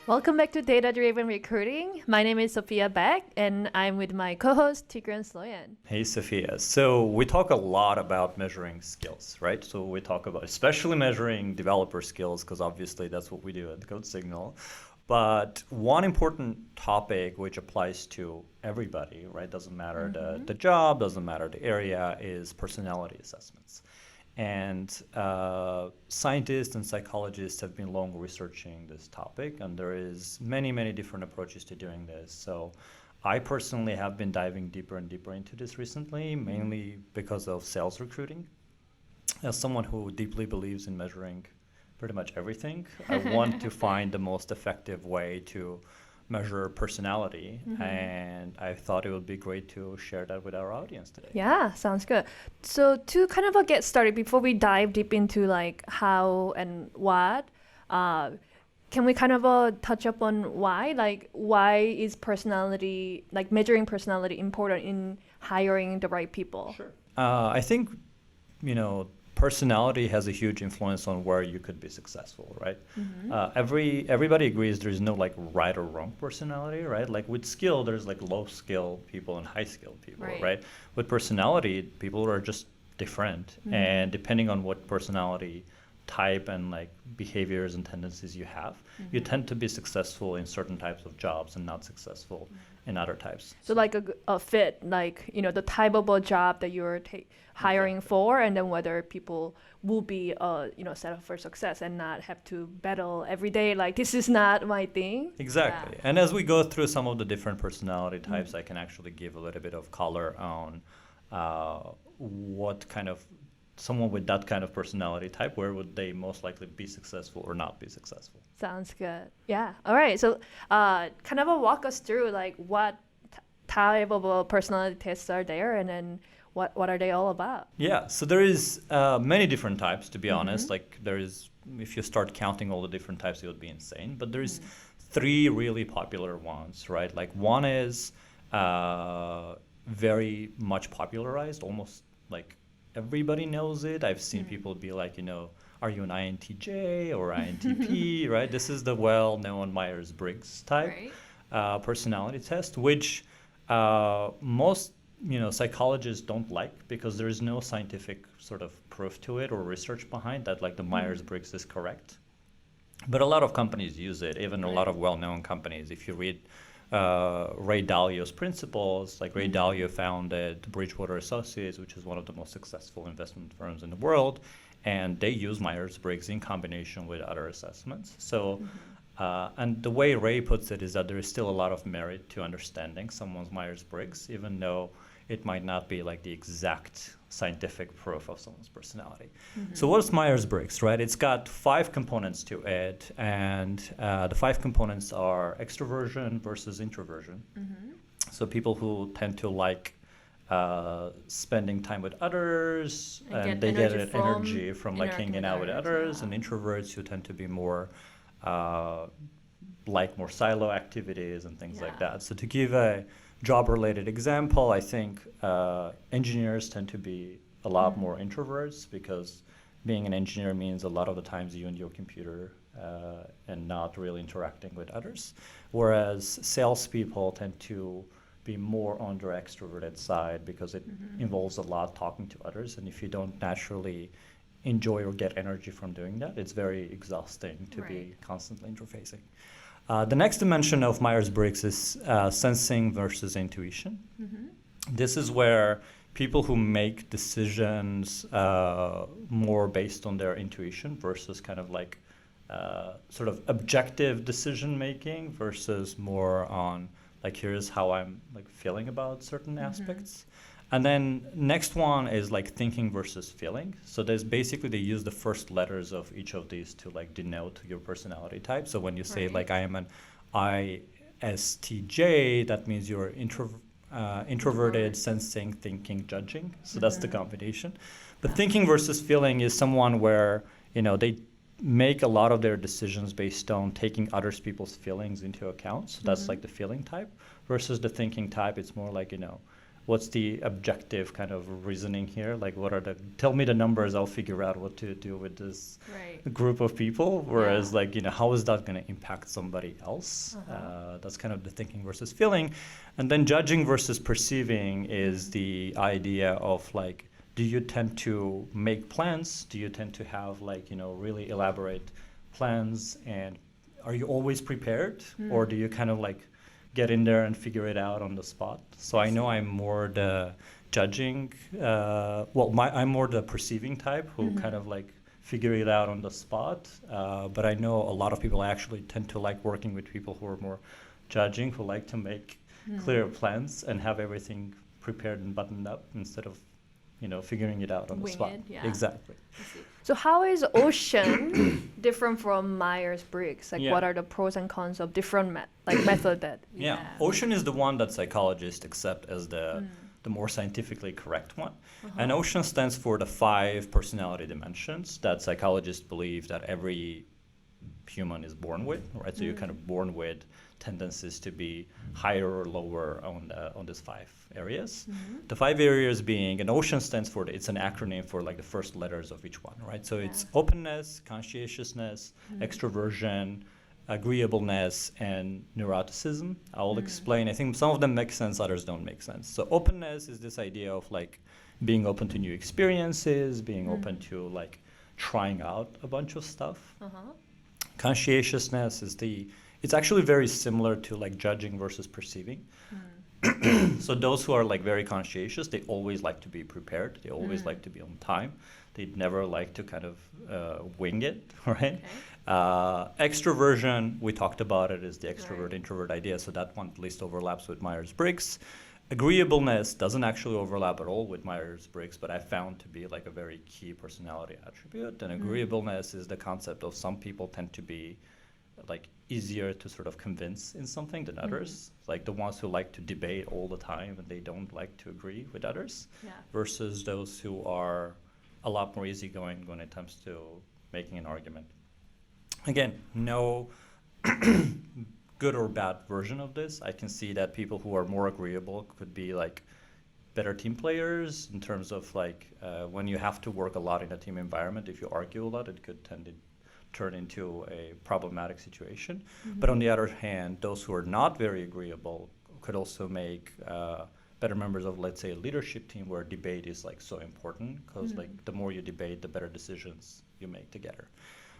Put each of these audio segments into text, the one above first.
Welcome back to Data Driven Recruiting. My name is Sophia Beck, and I'm with my co-host Tigran Sloyan. Hey, Sophia. So we talk a lot about measuring skills, right? So we talk about especially measuring developer skills because obviously that's what we do at CodeSignal. But one important topic which applies to everybody, right? Doesn't matter the job, doesn't matter the area, is personality assessments. And scientists and psychologists have been long researching this topic, and there is many different approaches to doing this. So I personally have been diving deeper and deeper into this recently, mainly because of sales recruiting. As someone who deeply believes in measuring pretty much everything, I want to find the most effective way to measure personality, and I thought it would be great to share that with our audience today. Yeah, sounds good. So to kind of get started, before we dive deep into like how and what, can we kind of touch upon why? Like, why is personality, like measuring personality, important in hiring the right people? Sure. I think, personality has a huge influence on where you could be successful, right? Everybody agrees there's no like right or wrong personality, right? Like with skill, there's like low skill people and high skill people, right? With personality, people are just different, and depending on what personality type and like behaviors and tendencies you have, you tend to be successful in certain types of jobs and not successful in other types. So like a fit, like, the type of a job that you're hiring for, and then whether people will be, set up for success and not have to battle every day. Like, this is not my thing. Exactly. Yeah. And as we go through some of the different personality types, I can actually give a little bit of color on what kind of someone with that kind of personality type, where would they most likely be successful or not be successful? Sounds good. Yeah. All right. So kind of walk us through like what type of personality tests are there, and then what are they all about? Yeah. So there is many different types, to be honest. Like there is, if you start counting all the different types, it would be insane. But there's three really popular ones, right? Like one is very much popularized, almost like everybody knows it. I've seen people be like, are you an INTJ or INTP, right? This is the well-known Myers-Briggs type personality test, which most psychologists don't like because there is no scientific sort of proof to it or research behind that, like the Myers-Briggs is correct. But a lot of companies use it, even a lot of well-known companies. If you read Ray Dalio's principles, like Ray Dalio founded Bridgewater Associates, which is one of the most successful investment firms in the world, and they use Myers-Briggs in combination with other assessments. So, and the way Ray puts it is that there is still a lot of merit to understanding someone's Myers-Briggs, even though it might not be like the exact scientific proof of someone's personality. So what's Myers-Briggs, right? It's got 5 components to it, and the 5 components are extroversion versus introversion. So people who tend to like spending time with others, and they get energy from like hanging out with others, and introverts who tend to be more like more silo activities and things like that. So to give a job-related example, I think engineers tend to be a lot more introverts because being an engineer means a lot of the times you and your computer and not really interacting with others. Whereas salespeople tend to be more on their extroverted side because it involves a lot talking to others. And if you don't naturally enjoy or get energy from doing that, it's very exhausting to be constantly interfacing. The next dimension of Myers-Briggs is sensing versus intuition. This is where people who make decisions more based on their intuition versus kind of like sort of objective decision making versus more on like, here's how I'm like feeling about certain aspects. And then next one is like thinking versus feeling. So there's basically, they use the first letters of each of these to like denote your personality type. So when you say like I am an ISTJ, that means you're introverted, sensing, thinking, judging. So that's the combination. But thinking versus feeling is someone where, they make a lot of their decisions based on taking other people's feelings into account. So that's like the feeling type versus the thinking type. It's more like, what's the objective kind of reasoning here? Like, tell me the numbers, I'll figure out what to do with this group of people. Whereas, like, how is that going to impact somebody else? That's kind of the thinking versus feeling. And then judging versus perceiving is the idea of, like, do you tend to make plans? Do you tend to have, like, really elaborate plans? And are you always prepared? Or do you kind of, like, get in there and figure it out on the spot? So I know I'm more the judging, I'm more the perceiving type who kind of like figure it out on the spot. But I know a lot of people actually tend to like working with people who are more judging, who like to make clear plans and have everything prepared and buttoned up instead of, figuring it out on the spot. Exactly. So how is Ocean different from Myers-Briggs? Like, what are the pros and cons of different method that? Ocean is the one that psychologists accept as the more scientifically correct one. And Ocean stands for the 5 personality dimensions that psychologists believe that every human is born with, right? So you're kind of born with tendencies to be higher or lower on these 5 areas. The 5 areas being, and Ocean stands for, it's an acronym for like the first letters of each one, right? So it's openness, conscientiousness, extroversion, agreeableness, and neuroticism. I'll explain. I think some of them make sense, others don't make sense. So openness is this idea of like being open to new experiences, being open to like trying out a bunch of stuff. Conscientiousness is it's actually very similar to like judging versus perceiving. So those who are like very conscientious, they always like to be prepared. They always like to be on time. They never like to kind of wing it, right? Extroversion, we talked about it, is the extrovert-introvert idea. So that one at least overlaps with Myers-Briggs. Agreeableness doesn't actually overlap at all with Myers-Briggs, but I found to be like a very key personality attribute. And agreeableness is the concept of some people tend to be like easier to sort of convince in something than others, like the ones who like to debate all the time and they don't like to agree with others, versus those who are a lot more easygoing when it comes to making an argument. Again, no good or bad version of this. I can see that people who are more agreeable could be like better team players in terms of like when you have to work a lot in a team environment, if you argue a lot, it could tend to turn into a problematic situation. But on the other hand, those who are not very agreeable could also make better members of, let's say, a leadership team where debate is like so important, because like the more you debate, the better decisions you make together.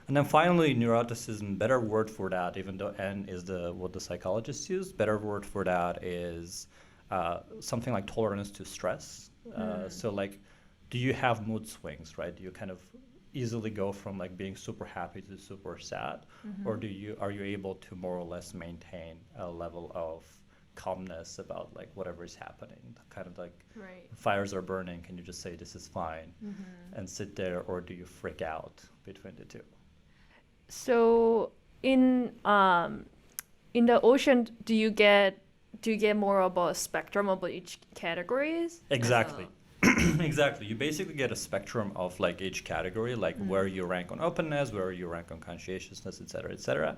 And then finally, neuroticism, better word for that, even though N is what the psychologists use, better word for that is something like tolerance to stress. So like, do you have mood swings, right? Do you kind of easily go from like being super happy to super sad, or are you able to more or less maintain a level of calmness about like whatever is happening? Kind of like fires are burning, can you just say this is fine and sit there, or do you freak out between the two? So in the Ocean, do you get more of a spectrum of each categories? Exactly. Exactly. You basically get a spectrum of like each category, like where you rank on openness, where you rank on conscientiousness, et cetera, et cetera.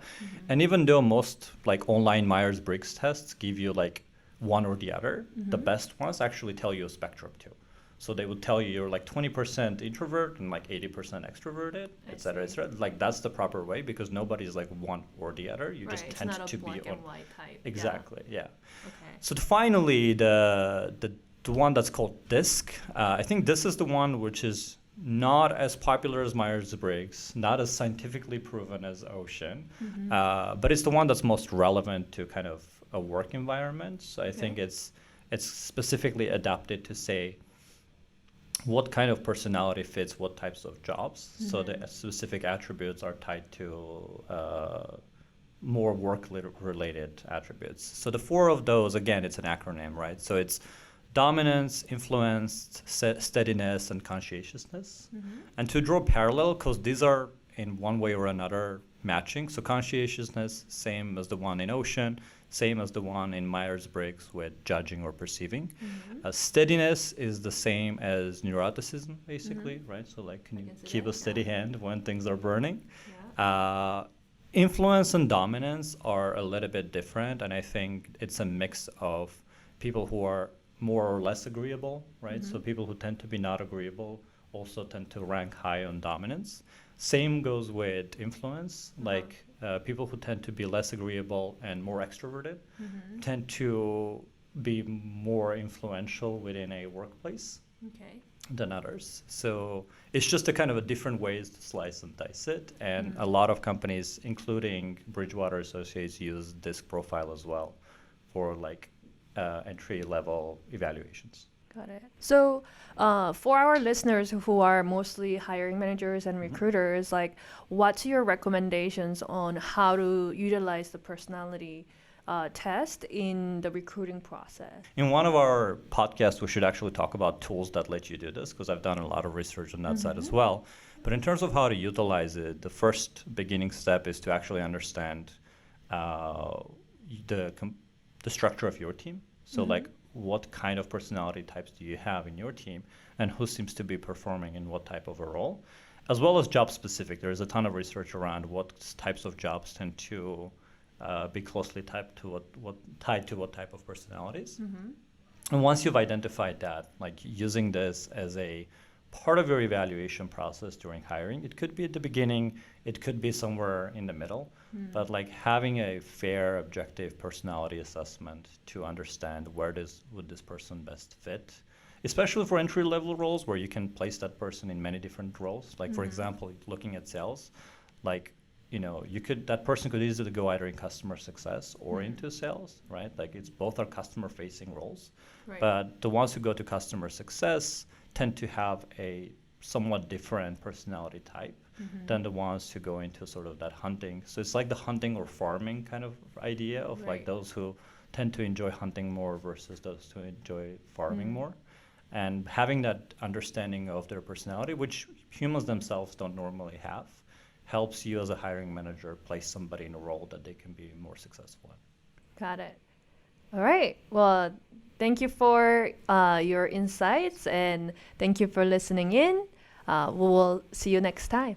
And even though most like online Myers-Briggs tests give you like one or the other, the best ones actually tell you a spectrum too. So they would tell you you're like 20% introvert and like 80% extroverted, et cetera, et cetera. Like that's the proper way, because nobody's like one or the other. You just tend to be on. It's not a black and white type. Exactly. Yeah. Okay. So finally, the one that's called DISC. I think this is the one which is not as popular as Myers-Briggs, not as scientifically proven as Ocean, but it's the one that's most relevant to kind of a work environment. So I think it's specifically adapted to say what kind of personality fits what types of jobs. So the specific attributes are tied to more work-related attributes. So the 4 of those, again, it's an acronym, right? So it's dominance, influence, steadiness, and conscientiousness. And to draw parallel, because these are in one way or another matching. So conscientiousness, same as the one in Ocean, same as the one in Myers-Briggs with judging or perceiving. Steadiness is the same as neuroticism, basically, right? So like, can you keep a steady hand when things are burning? Influence and dominance are a little bit different, and I think it's a mix of people who are more or less agreeable, right? So people who tend to be not agreeable also tend to rank high on dominance. Same goes with influence. Like people who tend to be less agreeable and more extroverted tend to be more influential within a workplace Okay. than others. So it's just a kind of a different ways to slice and dice it. And a lot of companies, including Bridgewater Associates, use DISC profile as well for like entry level evaluations. Got it. So, for our listeners who are mostly hiring managers and recruiters, like, what's your recommendations on how to utilize the personality test in the recruiting process? In one of our podcasts, we should actually talk about tools that let you do this because I've done a lot of research on that side as well. But in terms of how to utilize it, the first beginning step is to actually understand the structure of your team. So like what kind of personality types do you have in your team and who seems to be performing in what type of a role, as well as job specific. There's a ton of research around what types of jobs tend to be closely tied to what type of personalities. And once you've identified that, like using this as a part of your evaluation process during hiring, it could be at the beginning, it could be somewhere in the middle, but like having a fair, objective personality assessment to understand where would this person best fit, especially for entry level roles where you can place that person in many different roles. Like for example, looking at sales, like that person could easily go either in customer success or into sales, right? Like it's both are customer facing roles, Right. but the ones who go to customer success tend to have a somewhat different personality type than the ones who go into sort of that hunting. So it's like the hunting or farming kind of idea of like Right. those who tend to enjoy hunting more versus those who enjoy farming more. And having that understanding of their personality, which humans themselves don't normally have, helps you as a hiring manager place somebody in a role that they can be more successful in. Got it. All right. Well, thank you for your insights and thank you for listening in. We will see you next time.